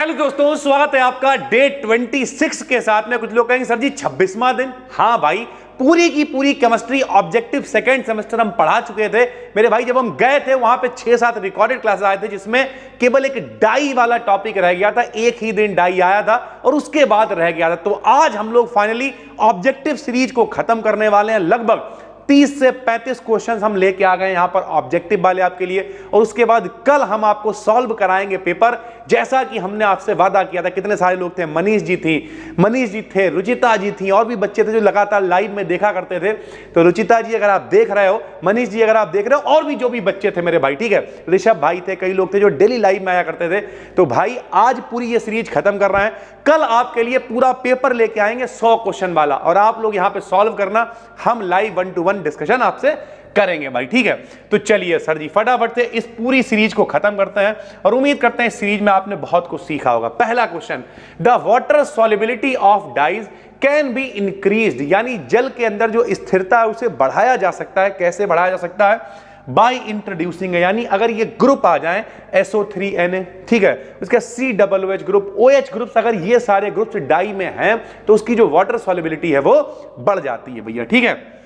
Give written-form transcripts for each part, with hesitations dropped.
Hello दोस्तों, स्वागत है आपका डे 26 के साथ में। कुछ लोग कहेंगे सर जी 26वां दिन। हाँ भाई, पूरी की पूरी केमिस्ट्री ऑब्जेक्टिव सेकंड सेमेस्टर हम पढ़ा चुके थे मेरे भाई। जब हम गए थे वहां पे 6-7 रिकॉर्डेड क्लासेस आए थे जिसमें केवल एक डाई वाला टॉपिक रह गया था। एक ही दिन डाई आया था और उसके बाद रह गया था। तो आज हम लोग फाइनली ऑब्जेक्टिव सीरीज को खत्म करने वाले हैं। लगभग 30 से 35 क्वेश्चंस हम लेके आ गए यहां पर ऑब्जेक्टिव वाले आपके लिए। और उसके बाद कल हम आपको सॉल्व कराएंगे पेपर, जैसा कि हमने आपसे वादा किया था। कितने सारे लोग थे, मनीष जी थे, रुचिता जी थी, और भी बच्चे थे जो लगातार लाइव में देखा करते थे। तो रुचिता जी अगर आप देख रहे हो, मनीष जी अगर आप देख रहे हो, और भी जो भी बच्चे थे मेरे भाई, ठीक है, ऋषभ भाई थे, कई लोग थे जो डेली लाइव में आया करते थे। तो भाई आज पूरी ये सीरीज खत्म कर रहे हैं। कल आपके लिए पूरा पेपर लेके आएंगे 100 क्वेश्चन वाला, और आप लोग यहां पे सॉल्व करना। हम लाइव 1-to-1 डिस्कशन आपसे करेंगे भाई, ठीक है। तो चलिए सर जी फटाफट से इस पूरी सीरीज को खत्म करते हैं और उम्मीद करते हैं इस सीरीज में आपने बहुत कुछ सीखा होगा। पहला question, the water solubility of dyes can be increased, यानी जल के अंदर जो स्थिरता है उसे बढ़ाया जा सकता है। कैसे बढ़ाया जा सकता है? बाय इंट्रोड्यूसिंग, यानी अगर ये ग्रुप आ जाए SO3Na, ठीक है, उसका COOH ग्रुप, OH ग्रुप्स, अगर ये सारे ग्रुप्स डाई में हैं तो उसकी जो वाटर सॉल्युबिलिटी है वो बढ़ जाती है भैया, ठीक है।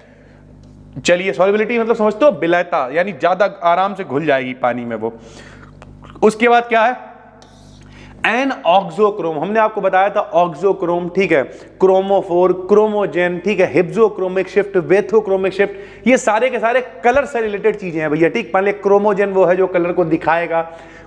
चलिए, सॉल्युबिलिटी मतलब समझते हो, विलयता, यानी ज्यादा आराम से घुल जाएगी पानी में वो। उसके बाद क्या है? एन ऑक्सोक्रोम, हमने आपको बताया था ऑक्सोक्रोम, ठीक है, क्रोमोफोर, क्रोमोजेन, ठीक है, हिप्सोक्रोमिक शिफ्ट, वेथोक्रोमिक शिफ्ट, ये सारे के सारे कलर से रिलेटेड चीजें हैं भैया, ठीक। पहले क्रोमोजेन वो है जो कलर को दिखाएगा,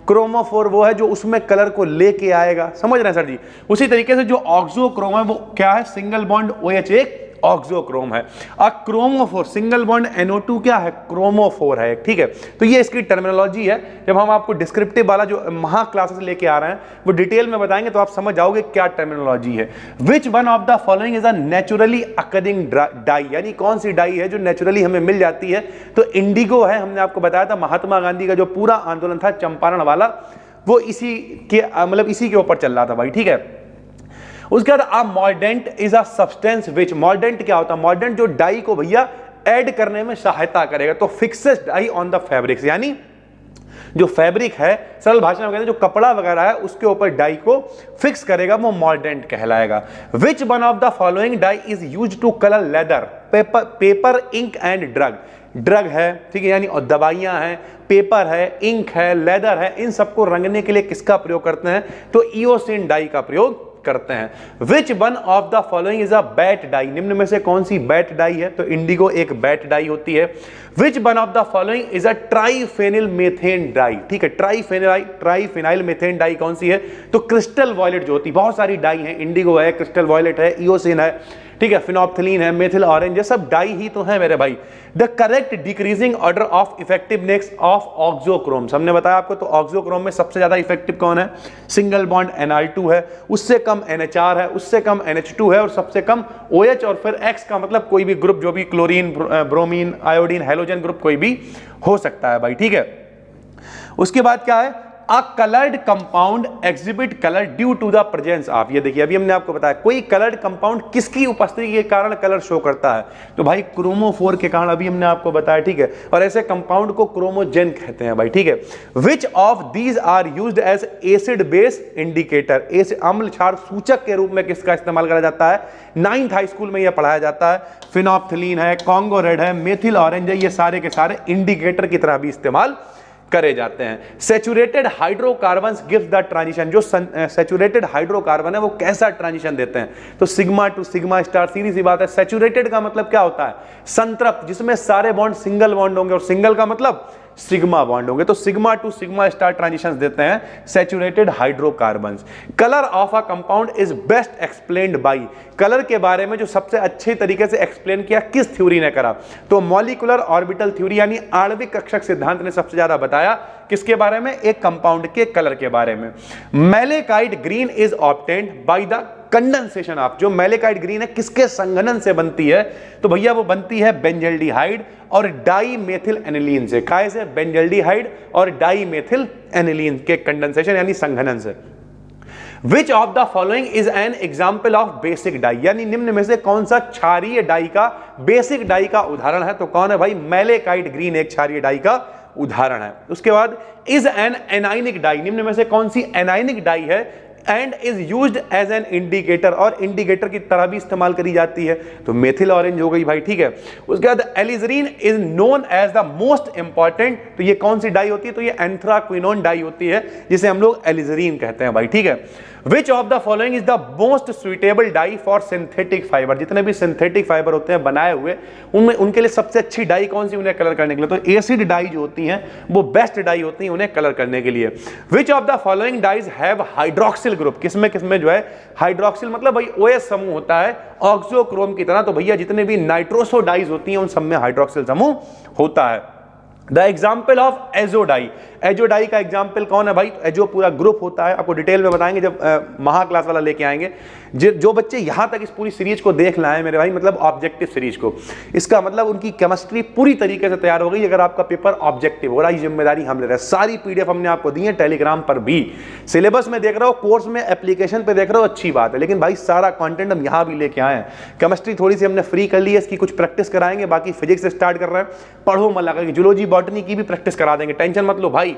क्रोमोफोर वो है जो उसमें कलर को लेके आएगा, समझ रहे हैं सर जी। उसी तरीके से जो ऑक्सोक्रोम है वो क्या है? सिंगल बॉन्ड OH एक ऑक्सोक्रोम है। क्रोमोफोर, सिंगल बॉन्ड NO2 क्या है? क्रोमोफोर है, ठीक है। तो ये इसकी टर्मिनोलॉजी है। जब हम आपको डिस्क्रिप्टिव वाला जो महा क्लासेस लेके आ रहे हैं वो डिटेल में बताएंगे तो आप समझ जाओगे क्या टर्मिनोलॉजी है। Which one of the following is a naturally occurring dye, यानी कौन सी डाई है जो नेचुरली हमें मिल जाती है? तो इंडिगो है। हमने आपको बताया था महात्मा गांधी का जो पूरा आंदोलन था चंपारण वाला, वो इसी के मतलब इसी के ऊपर चल रहा था भाई, ठीक है। उसके बाद a mordant is a substance which, mordant क्या होता है? मॉर्डेंट जो डाई को भैया ऐड करने में सहायता करेगा। तो fixes dye on the fabrics, यानी जो फैब्रिक है, सरल भाषा में कहते हैं जो कपड़ा वगैरह है उसके ऊपर डाई को फिक्स करेगा, वो मॉर्डेंट कहलाएगा। Which one of the following dye is used to colour leather, paper, ink and drug. Drug है, ठीक है, यानी दवाइयां हैं, पेपर है, इंक है, लेदर है, इन सबको रंगने के लिए किसका प्रयोग करते हैं? तो ईओसिन डाई का प्रयोग करते हैं। Which one of the following is a vat dye, निम्न में से कौन सी बैट डाई है? तो इंडिगो एक बैट डाई होती है। Which one of the following is a ट्राइफेनिल methane die, ठीक है, ट्राइफेनाइल मेथेन डाई कौन सी है? तो क्रिस्टल वॉयलेट जो होती है, बहुत सारी डाई है, इंडिगो है, क्रिस्टल वॉयलेट है, ईओसिन है, ठीक है, फिनोप्थिलीन है, मेथिल ऑरेंज, ये सब डाई ही तो है मेरे भाई। The correct decreasing order of effectiveness of auxochromes, हमने बताया आपको, तो ऑक्सोक्रोम में सबसे ज्यादा इफेक्टिव कौन है? सिंगल बॉन्ड Nr2 है, उससे कम NHR है, उससे कम NH2 है, और सबसे कम OH, और फिर X का मतलब कोई भी ग्रुप, जो भी chlorine, bromine, iodine, halogen group कोई भी हो सकता है भाई, ठीक है। उसके बाद क्या है? A colored compound exhibit color due to the presence of, ये देखिए अभी हमने आपको बताया कोई कलर्ड कंपाउंड किसकी उपस्थिति के कारण कलर शो करता है? तो भाई क्रोमोफोर के कारण, अभी हमने आपको बताया, ठीक है। और ऐसे कंपाउंड को क्रोमोजेन कहते हैं भाई, ठीक है। Which of these are used as acid base indicator, अम्ल क्षार सूचक के रूप में किसका इस्तेमाल करा जाता है? 9th हाई स्कूल में यह पढ़ाया जाता है। फिनोप्थिलीन है, कॉन्गो रेड है, मेथिल ऑरेंज है, ये सारे के सारे इंडिकेटर की तरह भी इस्तेमाल करे जाते हैं। Saturated hydrocarbons gives the transition, जो सैचुरेटेड हाइड्रोकार्बन है वो कैसा ट्रांजिशन देते हैं? तो सिग्मा टू सिग्मा स्टार, सीधी सी बात है। सैचुरेटेड का मतलब क्या होता है? संतृप्त, जिसमें सारे बॉन्ड सिंगल बॉन्ड होंगे, और सिंगल का मतलब सिग्मा बॉन्ड होंगे। तो sigma two sigma star transitions देते हैं saturated hydrocarbons. Colour of a compound is best explained bye, colour के बारे में जो सबसे अच्छे तरीके से एक्सप्लेन किया किस थ्योरी ने करा? तो मॉलिक्यूलर ऑर्बिटल थ्योरी, यानी आणविक कक्षक सिद्धांत ने सबसे ज्यादा बताया किसके बारे में? एक कंपाउंड के कलर के बारे में। Malachite green is obtained by the condensation of, जो मैलेकाइट ग्रीन है किसके संघनन से बनती है? तो भैया वो बनती है बेंजल्डिहाइड और डाईमेथिल एनिलीन से। काय से? बेंजल्डिहाइड और डाईमेथिल एनिलीन के कंडेंसेशन यानी संघनन से। विच of the following is an example of basic dye, यानी निम्न में से कौन सा क्षारीय डाई का बेसिक डाई का उदाहरण है? तो कौन है भाई? मैलेकाइट ग्रीन एक क्षारीय डाई का उदाहरण है। उसके बाद इज एन एनाइनिक डाई, निम्न में से कौन सी एनाइनिक डाई है? And is used as an indicator, और इंडिकेटर की तरह भी इस्तेमाल करी जाती है। तो मेथिल ऑरेंज हो गई भाई, ठीक है। उसके बाद alizarin is known as the most important, तो ये कौन सी डाई होती है, तो ये एंथ्राक्विनोन डाई होती है जिसे हम लोग एलिजरीन कहते हैं भाई, ठीक है। Which of the following is the most suitable dye for synthetic fibre, जितने भी सिंथेटिक फाइबर होते हैं बनाए हुए उनमें उनके लिए सबसे अच्छी डाई कौन सी उन्हें कलर करने के लिए, तो एसिड डाई जो होती हैं वो बेस्ट डाई होती हैं उन्हें कलर करने के लिए। Which of the following dyes have hydroxyl group, किसमें किसमें जो है हाइड्रोक्सिल मतलब भाई OH समूह होता है ऑक्सोक्रोम की तरह, तो भैया जितने भी नाइट्रोसो डाइज होती हैं उन सब में हाइड्रोक्सिल समूह होता है। The example of azo dye, azo dye का एग्जाम्पल कौन है भाई, एजो पूरा ग्रुप होता है, आपको डिटेल में बताएंगे जब महा क्लास वाला लेके आएंगे। जो बच्चे यहां तक इस पूरी सीरीज को देख लाए मेरे भाई, मतलब ऑब्जेक्टिव सीरीज को, इसका मतलब उनकी केमिस्ट्री पूरी तरीके से तैयार हो गई। अगर आपका पेपर ऑब्जेक्टिव हो रहा है, जिम्मेदारी हम ले रहे हैं। सारी PDF हमने आपको दी है टेलीग्राम पर भी, सिलेबस में देख रहे हो, कोर्स में एप्लीकेशन पे देख रहे हो, अच्छी बात है, लेकिन भाई सारा कंटेंट हम यहां भी लेके आए हैं। केमिस्ट्री थोड़ी सी हमने फ्री कर ली है, इसकी कुछ प्रैक्टिस कराएंगे, बाकी फिजिक्स से स्टार्ट कर रहे हैं, पढ़ो मत लगा, जूलॉजी बॉटनी की भी प्रैक्टिस करा देंगे, टेंशन मत लो भाई।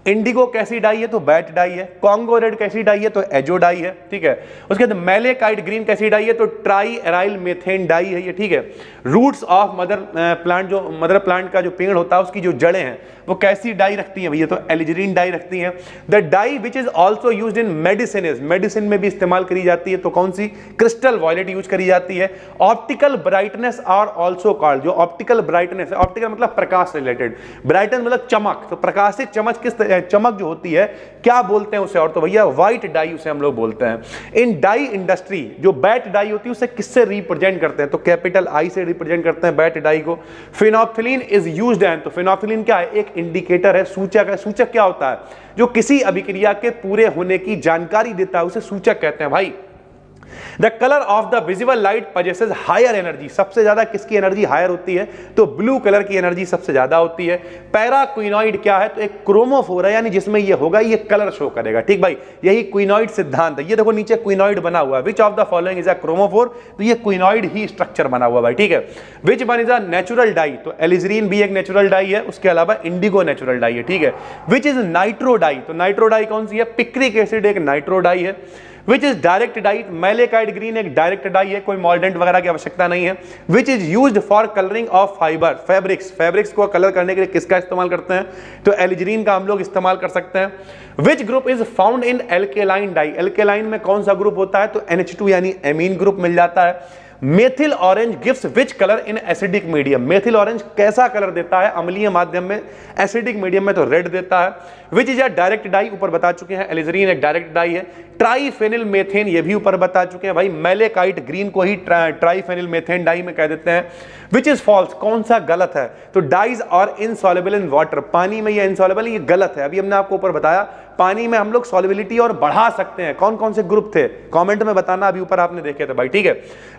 इंडिगो कैसी डाई है, तो बैट डाई है। कॉन्गो रेड कैसी डाई है, तो एजो डाई है, ठीक है। उसके बाद मैलेकाइट ग्रीन कैसी डाई है, तो ट्राई एराइल मेथेन डाई है ये, ठीक है। रूट्स ऑफ मदर प्लांट, जो मदर प्लांट का जो पेड़ होता है उसकी जो जड़ें हैं वो कैसी डाई रखती हैं भैया, तो एलिजरीन डाई रखती हैं। The dye which is also used in medicine, medicine में भी इस्तेमाल करी जाती है, तो कौन सी, क्रिस्टल वॉयलेट यूज करी जाती है। Optical brightness are also called, जो ऑप्टिकल ब्राइटनेस है, ऑप्टिकल मतलब प्रकाश रिलेटेड, ब्राइटनेस मतलब चमक, तो प्रकाशित चमक जो होती है क्या बोलते हैं उसे, और तो भैया व्हाइट डाई उसे हम लोग बोलते हैं। इन डाई इंडस्ट्री जो बैट डाई होती है उसे किससे रिप्रेजेंट करते हैं, तो कैपिटल I से रिप्रेजेंट करते हैं बैट डाई को। फिनोल्फ्थीन इज यूज्ड एंड, तो फिनोल्फ्थीन क्या है, एक इंडिकेटर है, सूचक है। सूचक क्या होता है, जो किसी अभिक्रिया के पूरे होने की जानकारी देता है उसे सूचक कहते हैं भाई। The colour of the visible light possesses higher energy, सबसे ज्यादा किसकी एनर्जी हायर होती है, तो ब्लू कलर की एनर्जी सबसे ज्यादा होती है। पैराक्विनोइड क्या है, तो एक क्रोमोफोर है, यानी जिसमें ये होगा ये कलर शो करेगा, ठीक भाई, यही क्विनोइड सिद्धांत है। ये देखो नीचे क्विनोइड बना हुआ है, which of the following is a chromophore, तो ये क्विनोइड ही स्ट्रक्चर बना हुआ भाई, ठीक है। Which one is a natural die, तो एलिजरीन भी एक नेचुरल डाई है, उसके अलावा इंडिगो नेचुरल डाई है, ठीक है। विच इज नाइट्रो डाई, तो नाइट्रो डाई कौन सी है, पिक्रिक एसिड एक नाइट्रो डाई है। Which is direct dye, malachite green एक डायरेक्ट डाई है, कोई मॉल्डेंट वगैरह की आवश्यकता नहीं है। Which is used for colouring of fibre, fabrics, fabrics को कलर करने के लिए किसका इस्तेमाल करते हैं, तो एलिजरीन का हम लोग इस्तेमाल कर सकते हैं। Which group is found in alkaline dye, alkaline में कौन सा ग्रुप होता है, तो NH2 यानी एमीन ग्रुप मिल जाता है। Methyl orange gives which colour in acidic medium, methyl orange कैसा कलर देता है अम्लीय माध्यम में, एसिडिक मीडियम में तो रेड देता है। Which is a direct dye, ऊपर बता चुके हैं, एलिजरीन एक डायरेक्ट डाई है। ट्राइफेनिल मेथेन, ये भी ऊपर बता चुके हैं भाई, मैलेकाइट ग्रीन को ही ट्राइफेनिल मेथेन डाई में कह देते हैं। विच इज फॉल्स, कौन सा गलत है, तो dyes are insoluble in water, पानी में ये इनसॉल्युबल, ये गलत है। अभी हमने आपको ऊपर बताया पानी में हम लोग सॉल्युबिलिटी और बढ़ा सकते हैं, कौन कौन से ग्रुप थे कमेंट में बताना, अभी ऊपर आपने देखे थे भाई, ठीक है।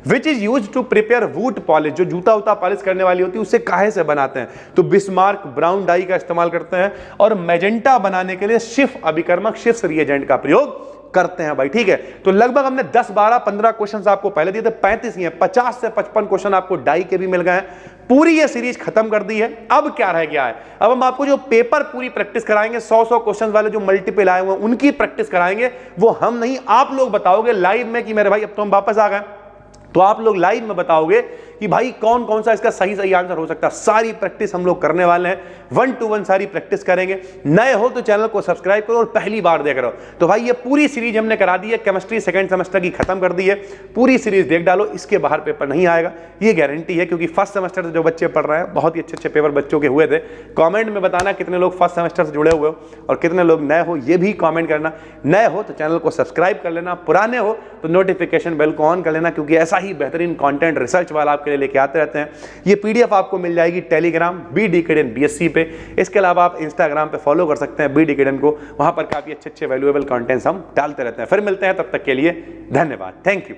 Which is used to prepare wood polish, जो जूता उता पॉलिश करने वाली होती है उससे काहे से बनाते हैं, तो बिस्मार्क ब्राउन डाई का इस्तेमाल करते हैं। और मैजेंटा बनाने के लिए शिफ अभिकर्मक, शिफ्स रिएजेंट का प्रयोग करते हैं भाई, ठीक है। तो लगभग हमने 10 12 15 क्वेश्चंस आपको पहले दिए थे, 35 ही हैं, 50 से 55 क्वेश्चन आपको डाई के भी मिल गए हैं। पूरी ये सीरीज खत्म कर दी है। अब क्या रह गया है, अब हम आपको जो पेपर पूरी प्रैक्टिस कराएंगे, 100 क्वेश्चन वाले जो मल्टीपल आए हुए हैं उनकी प्रैक्टिस कराएंगे। वो हम नहीं, आप लोग बताओगे लाइव में कि मेरे भाई अब तो हम वापस आ गए, तो आप लोग लाइव में बताओगे कि भाई कौन कौन सा इसका सही आंसर हो सकता है। सारी प्रैक्टिस हम लोग करने वाले हैं, 1 to 1 सारी प्रैक्टिस करेंगे। नए हो तो चैनल को सब्सक्राइब करो और पहली बार देख रहे हो तो भाई ये पूरी सीरीज हमने करा दी है, केमिस्ट्री सेकंड सेमेस्टर की खत्म कर दी है। पूरी सीरीज देख डालो, इसके बाहर पेपर नहीं आएगा, ये गारंटी है, क्योंकि फर्स्ट सेमेस्टर से जो बच्चे पढ़ रहे हैं बहुत ही अच्छे पेपर बच्चों के हुए थे। कॉमेंट में बताना कितने लोग फर्स्ट सेमेस्टर से जुड़े हुए हो और कितने लोग नए हो, ये भी कॉमेंट करना। नए हो तो चैनल को सब्सक्राइब कर लेना, पुराने हो तो नोटिफिकेशन बेल को ऑन कर लेना, क्योंकि ऐसा ही बेहतरीन कंटेंट रिसर्च वाला आपके लिए लेके आते रहते हैं। ये पीडीएफ आपको मिल जाएगी टेलीग्राम BD BSc पे। इसके अलावा आप इंस्टाग्राम पे फॉलो कर सकते हैं BD को, वहां पर काफी अच्छे वैल्यूएबल कंटेंट्स हम डालते रहते हैं। फिर मिलते हैं, तब तक के लिए धन्यवाद, थैंक यू।